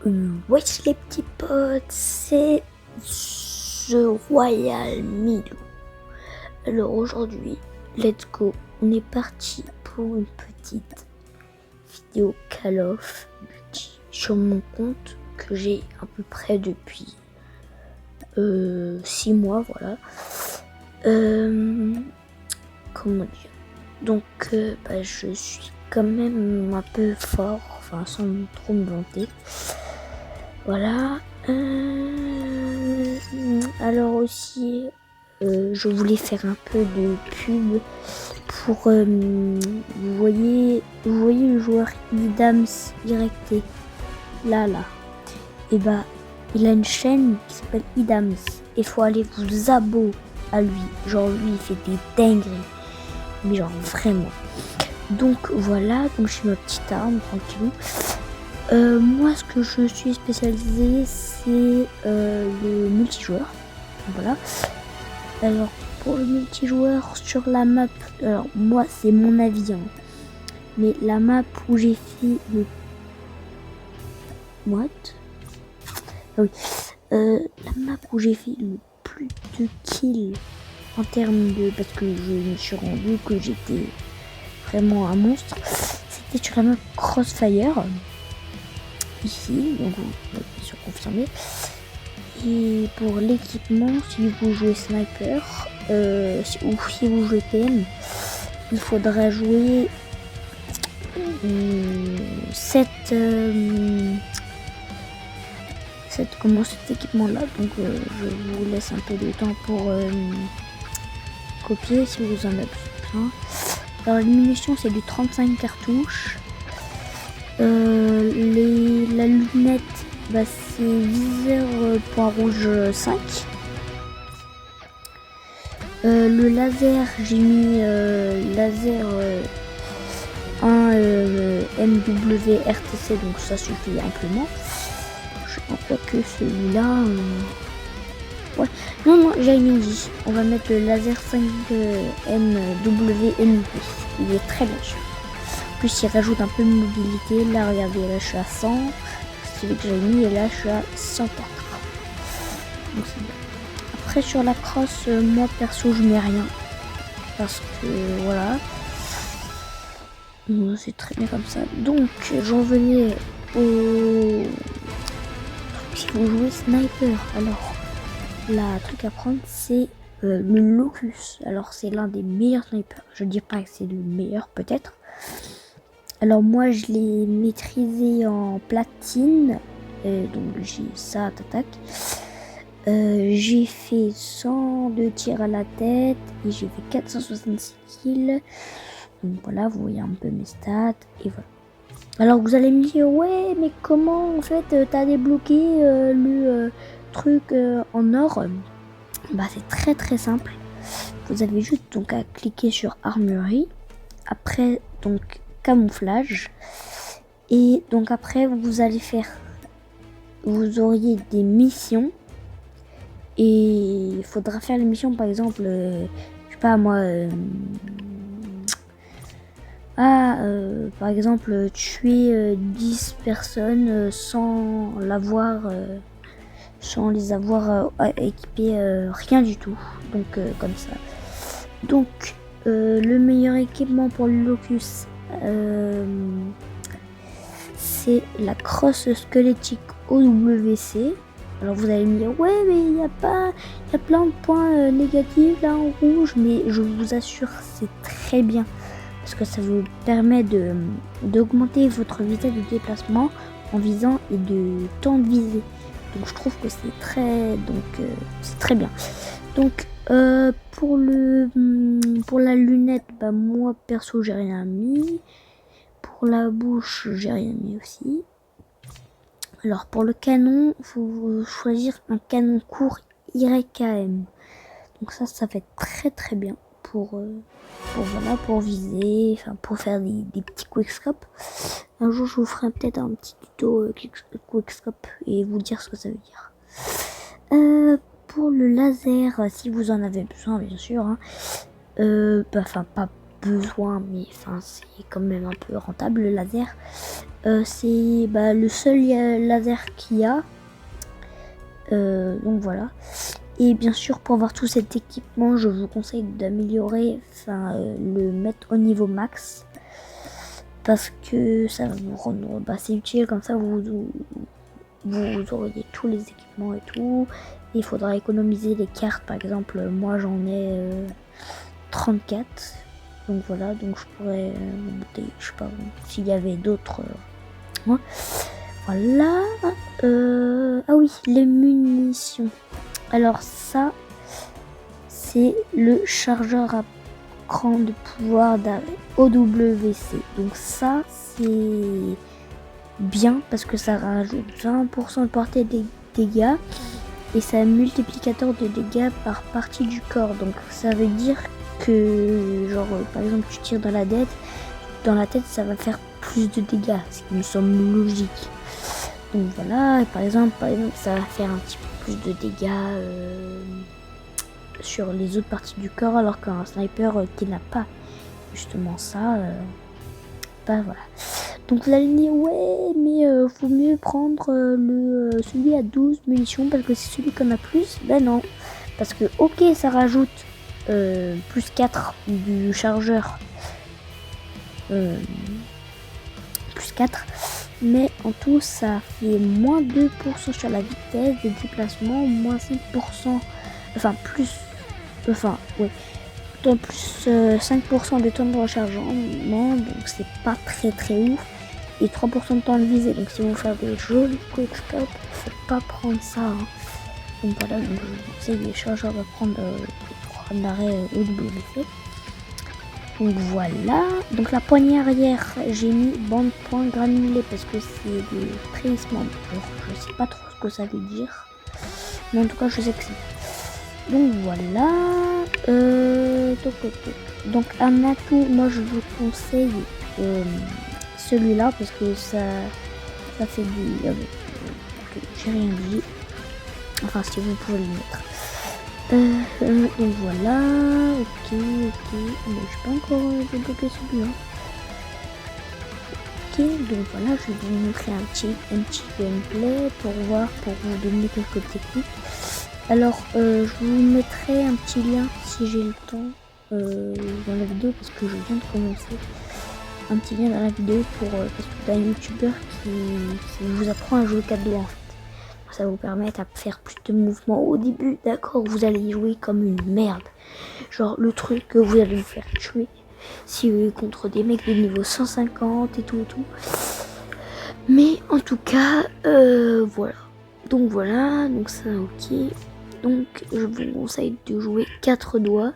Wesh les petits potes, c'est The Royal Milou. Alors aujourd'hui, let's go, on est parti pour une petite vidéo Call of Duty sur mon compte que j'ai à peu près depuis 6 mois, voilà. Comment dire, donc je suis quand même un peu fort, enfin sans trop me vanter. Voilà. Alors aussi, je voulais faire un peu de pub pour, vous voyez le joueur Idams YT, là. Et il a une chaîne qui s'appelle Idams. Et faut aller vous abonner à lui. Genre lui, il fait des dingueries. Mais genre vraiment. Donc voilà, donc j'ai ma petite arme, tranquille. Moi, ce que je suis spécialisé, c'est le multijoueur. Voilà. Alors, pour le multijoueur sur la map, alors moi, c'est mon avis, hein, mais la map où j'ai fait le... What? Ah oui. La map où j'ai fait le plus de kills en termes de... Parce que je me suis rendu que j'étais vraiment un monstre. C'était sur la map Crossfire. Ici, donc vous pouvez bien sûr confirmer. Et pour l'équipement, si vous jouez sniper ou si vous jouez PM, il faudra jouer cet équipement là. Donc je vous laisse un peu de temps pour copier si vous en avez besoin. Alors les munitions, c'est du 35 cartouches. La lunette, c'est viseur point rouge 5. Le laser, j'ai mis laser 1 MWRTC, donc ça suffit amplement. Je crois que celui-là... Ouais. Non, j'ai mis 10. On va mettre le laser 5 MWMP. Il est très bien sûr. Plus il rajoute un peu de mobilité. Là regardez, là je suis à 100, c'est celui que j'ai mis, et là je suis à 104. Donc c'est bien. Après sur la crosse, moi perso je mets rien parce que voilà, c'est très bien comme ça. Donc j'en venais au... Si vous jouez sniper, alors la truc à prendre c'est le Locus. Alors c'est l'un des meilleurs snipers, je dis pas que c'est le meilleur peut-être. Alors moi je l'ai maîtrisé en platine, donc j'ai ça, tac. J'ai fait 102 tirs à la tête et j'ai fait 466 kills. Donc voilà, vous voyez un peu mes stats et voilà. Alors vous allez me dire, ouais mais comment en fait t'as débloqué le truc en or? C'est très très simple. Vous avez juste donc à cliquer sur armurerie. Après donc camouflage, et donc après vous auriez des missions et il faudra faire les missions, par exemple je sais pas moi, par exemple tuer 10 personnes sans les avoir équipées, rien du tout, donc comme ça. Donc le meilleur équipement pour le Locus, c'est la crosse squelettique OWC. Alors vous allez me dire, ouais mais il y a plein de points négatifs là en rouge, mais je vous assure c'est très bien parce que ça vous permet d'augmenter votre vitesse de déplacement en visant et de temps de visée. Donc je trouve que c'est très bien. Donc pour la lunette, moi perso j'ai rien mis. Pour la bouche, j'ai rien mis aussi. Alors pour le canon, il faut choisir un canon court YKM. Donc ça va être très très bien pour viser, enfin pour faire des petits quickscope. Un jour je vous ferai peut-être un petit tuto quickscope et vous dire ce que ça veut dire. Pour le laser, si vous en avez besoin bien sûr, hein, pas besoin, mais enfin c'est quand même un peu rentable le laser. C'est le seul laser qu'il y a. Donc voilà. Et bien sûr, pour avoir tout cet équipement, je vous conseille d'améliorer, le mettre au niveau max. Parce que ça va vous rendre assez utile, comme ça vous auriez tous les équipements et tout. Il faudra économiser les cartes, par exemple, moi j'en ai 34. Donc voilà, donc je pourrais monter, je sais pas, s'il y avait d'autres. Voilà. Ah oui, les munitions. Alors ça, c'est le chargeur à grande pouvoir d'arrêt OWC. Donc ça, c'est bien parce que ça rajoute 20% de portée des dégâts et c'est un multiplicateur de dégâts par partie du corps. Donc ça veut dire que, genre, par exemple, tu tires dans la tête, ça va faire plus de dégâts, ce qui me semble logique. Donc voilà, et par exemple, ça va faire un petit peu plus de dégâts sur les autres parties du corps, alors qu'un sniper qui n'a pas justement ça, voilà. Donc vous allez me dire, ouais, mais faut mieux prendre celui à 12 munitions parce que c'est celui qu'on a plus. Ben non, parce que ok, ça rajoute plus 4 du chargeur, plus 4, mais en tout ça fait moins 2% sur la vitesse de déplacement, moins 5%, plus 5% de temps de rechargement, donc c'est pas très ouf, et 3% de temps de visée. Donc si vous faites des jolis quickscope, faut pas prendre ça, hein. Donc voilà, donc je vous conseille les chargeurs de prendre les 3 d'arrêt OWC. Donc voilà, donc la poignée arrière, j'ai mis bande point granulé parce que c'est des tréhissements. Je sais pas trop ce que ça veut dire, mais en tout cas je sais que c'est. Donc voilà, donc un atout, moi je vous conseille celui-là parce que ça fait du... j'ai rien dit, enfin si vous pouvez le mettre. Donc voilà, ok, mais je peux encore débloquer celui-là. Ok, donc voilà, je vais vous montrer un petit gameplay pour vous donner quelques techniques. Alors, je vous mettrai un petit lien si j'ai le temps dans la vidéo parce que je viens de commencer. Un petit lien dans la vidéo parce que t'as un youtubeur qui vous apprend à jouer 4 doigts en fait. Ça vous permet de faire plus de mouvements au début, d'accord, vous allez jouer comme une merde. Genre le truc que vous allez vous faire tuer si vous êtes contre des mecs de niveau 150 et tout. Mais en tout cas, voilà. Donc voilà, donc ça ok. Donc je vous conseille de jouer 4 doigts.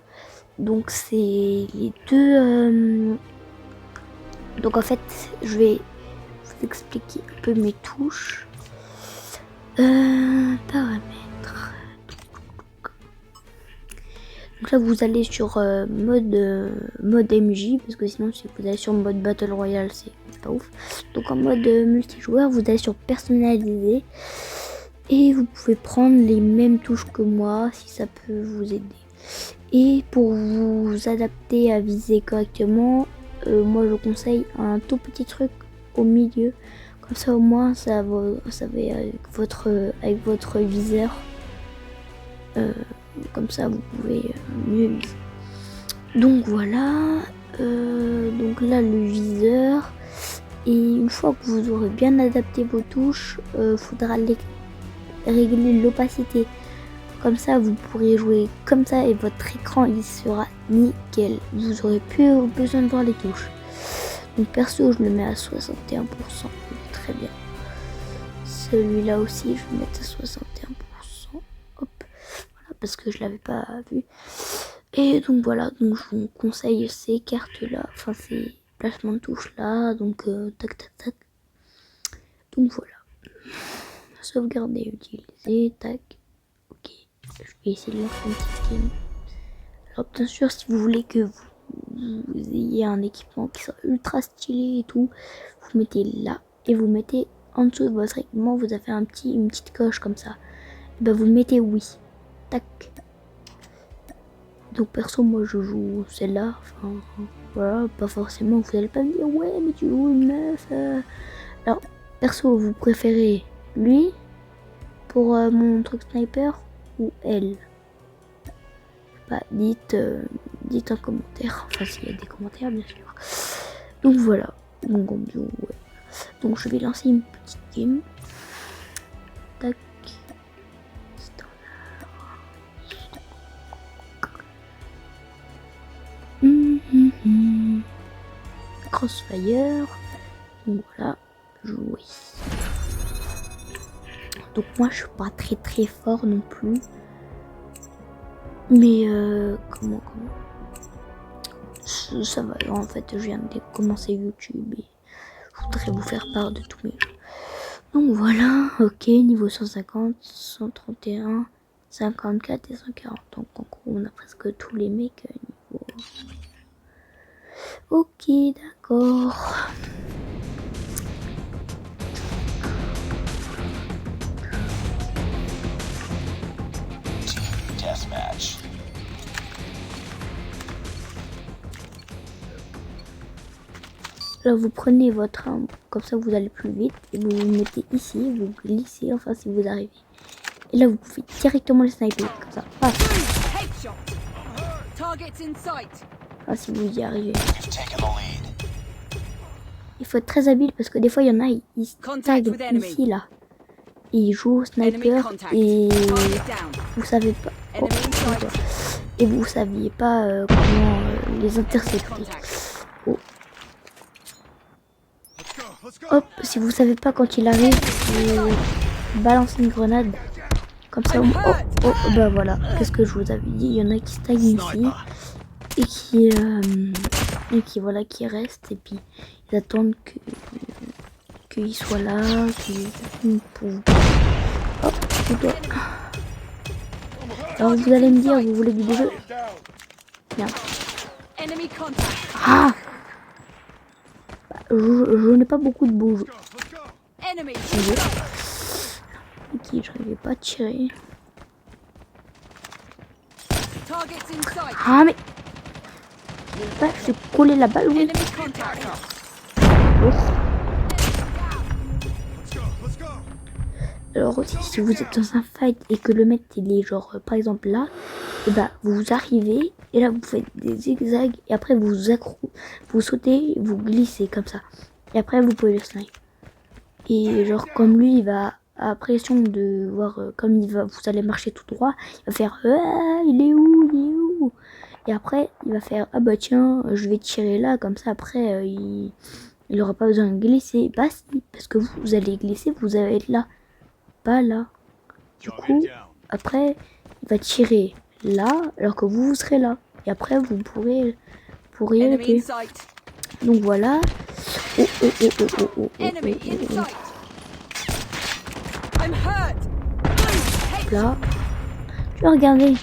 Donc c'est les deux... Donc en fait, je vais vous expliquer un peu mes touches. Paramètres. Donc là vous allez sur mode MJ parce que sinon si vous allez sur mode Battle Royale c'est pas ouf. Donc en mode multijoueur vous allez sur personnaliser et vous pouvez prendre les mêmes touches que moi si ça peut vous aider. Et pour vous adapter à viser correctement, moi je conseille un tout petit truc au milieu. Comme ça au moins ça va avec votre viseur. Comme ça vous pouvez mieux viser. Donc voilà. Donc là le viseur. Et une fois que vous aurez bien adapté vos touches, faudra régler l'opacité. Comme ça vous pourrez jouer comme ça et votre écran il sera nickel. Vous aurez plus besoin de voir les touches. Donc perso je le mets à 61%, très bien. Celui-là aussi je vais mettre à 61%. Hop, voilà, parce que je l'avais pas vu. Et donc voilà, donc je vous conseille ces cartes là, enfin ces placements de touches là, donc tac. Donc voilà. Sauvegarder, utiliser, tac. Ok, je vais essayer de faire un petit game. Alors bien sûr si vous voulez que vous ayez un équipement qui soit ultra stylé et tout, vous mettez là et vous mettez en dessous de votre équipement, vous avez une petite coche comme ça. Et ben vous mettez oui, tac. Donc perso moi je joue celle-là, enfin Voilà, pas forcément, vous allez pas me dire ouais mais tu joues une meuf. Alors, perso, vous préférez lui pour mon truc sniper ou elle? Bah, dites en commentaire, enfin s'il y a des commentaires bien sûr. Donc voilà, donc, ouais. Donc je vais lancer une petite game. Tac. Crossfire. Donc voilà, jouer. Donc moi je suis pas très fort non plus. Mais comment ça va, en fait je viens de commencer YouTube et je voudrais vous faire part de tous mes jeux. Donc voilà, ok, niveau 150, 131, 54 et 140. Donc en gros on a presque tous les mecs niveau. Ok, d'accord. Deathmatch. Là vous prenez votre arme, comme ça vous allez plus vite et vous vous mettez ici, vous glissez, enfin si vous arrivez. Et là vous pouvez directement le sniper, comme ça. Ah. Ah, si vous y arrivez. Il faut être très habile parce que des fois il y en a, ils se taguent ici là. Et ils jouent au sniper et vous savez pas. Oh, et vous saviez pas comment les intercepter. Oh. Hop, si vous savez pas quand il arrive, vous balancez une grenade. Comme ça, oh, bah voilà. Qu'est-ce que je vous avais dit? Il y en a qui se taguent ici et qui voilà, qui restent et puis ils attendent qu'il soit là, pour vous. Hop, alors vous allez me dire, vous voulez du jeu? Merde. Ah, je n'ai pas beaucoup de beaux jeux. Ok, j'arrivais pas à tirer. Ah mais je vais coller la balle, oui. Oh. Alors aussi, si vous êtes dans un fight et que le mec il est genre par exemple là, et bah vous arrivez et là vous faites des zigzags et après vous sautez, vous glissez comme ça. Et après vous pouvez le sniper. Et genre comme lui il va à pression de voir comme vous allez marcher tout droit, il va faire il est où? Et après il va faire ah bah tiens je vais tirer là comme ça après il aura pas besoin de glisser. Bah si, parce que vous allez glisser, vous allez être là, pas là. Du coup après il va tirer là alors que vous serez là. Et après vous pourriez le tuer. Donc voilà. Là, je vais regarder.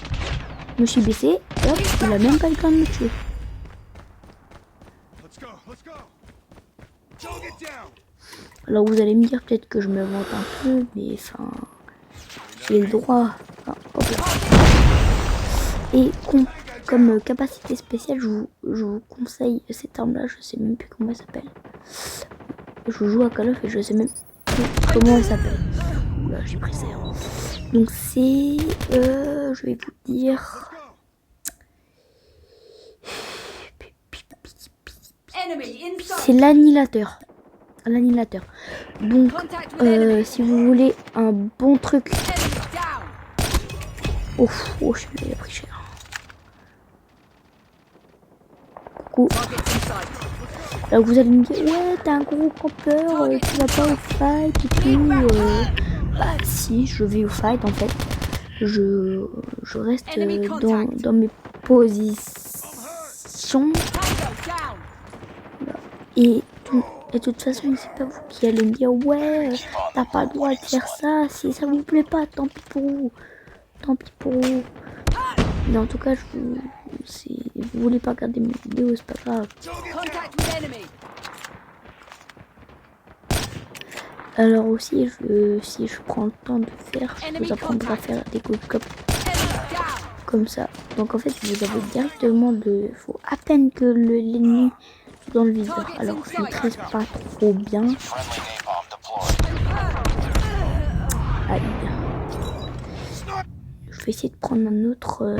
Je me suis baissé. Hop, il a même pas le temps de me tuer. Alors vous allez me dire peut-être que je me vante un peu, mais enfin, j'ai le droit. Enfin, hop là. Et comme capacité spéciale, je vous conseille cette arme-là. Je sais même plus comment elle s'appelle. Je joue à Call of et je sais même plus comment elle s'appelle. Là, j'ai pris ça. Donc c'est, je vais vous dire. C'est l'annihilateur. Donc, si vous voulez un bon truc. Oh, celui-là il a pris cher. Coucou. Alors vous allez me dire, ouais, t'es un gros campeur, tu vas pas au fight et tout. Bah si, je vais au fight en fait. Je reste dans mes positions. Et de toute façon, c'est pas vous qui allez me dire ouais, t'as pas le droit de faire ça. Si ça vous plaît pas, tant pis pour vous. Mais en tout cas, si vous voulez pas regarder mes vidéos, c'est pas grave. Alors aussi, si je prends le temps de faire, je vous apprendrai à faire des coups de cop. comme ça. Donc en fait vous avez directement le... faut à peine que l'ennemi soit dans le viseur. Alors je maîtrise pas trop bien. Aïe. Je vais essayer de prendre un autre...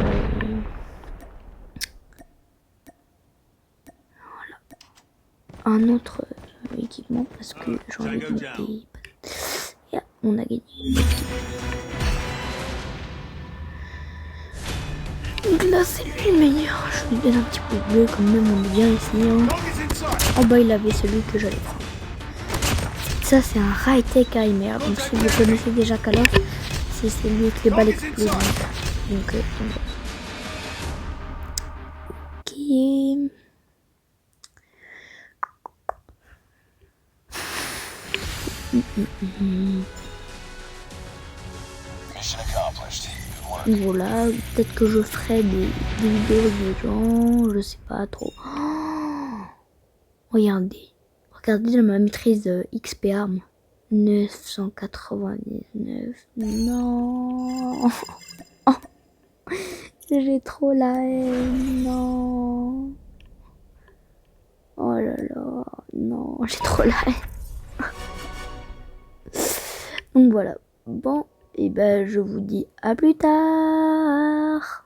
Voilà. Un autre équipement parce que j'en ai des... Yeah, on a gagné. Donc là c'est lui le meilleur. Je lui donne un petit peu bleu quand même, on est bien ici. Hein. En bas il avait celui que j'allais prendre. Ça c'est un high-tech Heimer. Donc si vous connaissez déjà Call of, c'est celui avec les balles explosives. Donc ok. Voilà, peut-être que je ferai des vidéos de gens, je sais pas trop. Oh, regardez ma maîtrise XP arme. 999. Non. Oh, j'ai trop la haine. Non. Oh là là. Non, j'ai trop la haine. Donc voilà. Bon, et ben je vous dis à plus tard.